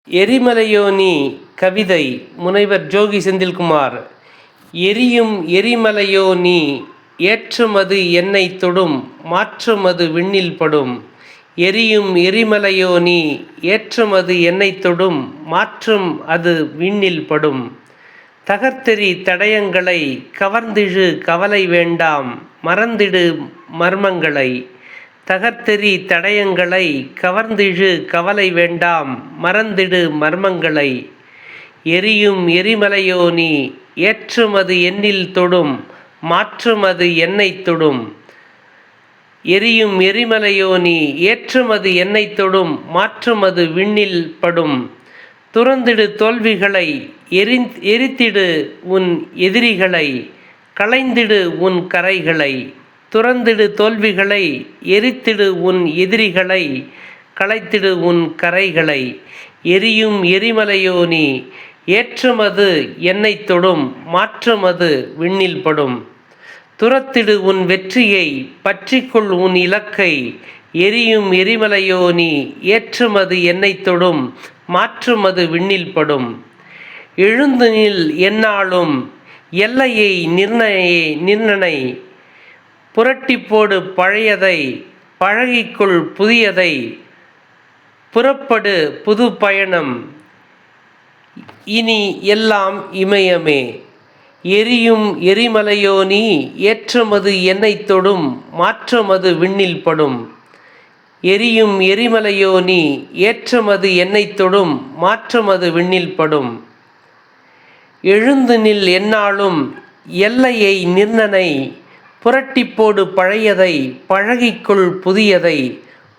எரிமலையோனி கவிதை முனைவர் ஜோகி செந்தில்குமார். எரியும் எரிமலையோனி ஏற்றுமது என்னை தொடும் மாற்றுமது விண்ணில் படும். எரியும் எரிமலையோனி ஏற்றுமது என்னை தொடும் மாற்றும் அது விண்ணில் படும். தகர்த்தெறி தடயங்களை கவர்ந்திழு கவலை வேண்டாம் மறந்திடு மர்மங்களை. தகர்த்தெறி தடயங்களை கவர்ந்திழு கவலை வேண்டாம் மறந்திடு மர்மங்களை. எரியும் எரிமலையோனி ஏற்றுமது என்னில் தொடும் மாற்றுமது என்னை தொடும். எரியும் எரிமலையோனி ஏற்றுமது என்னை தொடும் மாற்றுமது விண்ணில் படும். துறந்திடு தோல்விகளை எரித்திடு உன் எதிரிகளை களைந்திடு உன் கரைகளை. துறந்திடு தோல்விகளை எரித்திடு உன் எதிரிகளை களைத்திடு உன் கரைகளை. எரியும் எரிமலையோனி ஏற்றுமது என்னை தொடும் மாற்றுமது விண்ணில் படும். துரத்திடு உன் வெற்றியை பற்றிக்கொள் உன் இலக்கை. எரியும் எரிமலையோனி ஏற்றுமது என்னை தொடும் மாற்றுமது விண்ணில் படும். எழுந்து நில் எந்நாளும் எல்லையை நிர்ணனை. புரட்டிப்போடு பழையதை பழகிக்கொள் புதியதை. புறப்படு புது பயணம் இனி எல்லாம் இமயமே. எரியும் எரிமலையோனி ஏற்றுமது என்னை தொடும் மாற்றுமது விண்ணில் படும். எரியும் எரிமலையோனி ஏற்றுமது என்னை தொடும் மாற்றுமது விண்ணில் படும். எழுந்து நில் எந்நாளும் எல்லையை நிர்ணனை. புரட்டிப்போடு பழையதை பழகிக்கொள் புதியதை.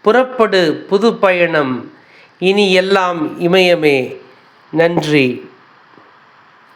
புறப்படு புது பயணம் இனி எல்லாம் இமயமே. நன்றி.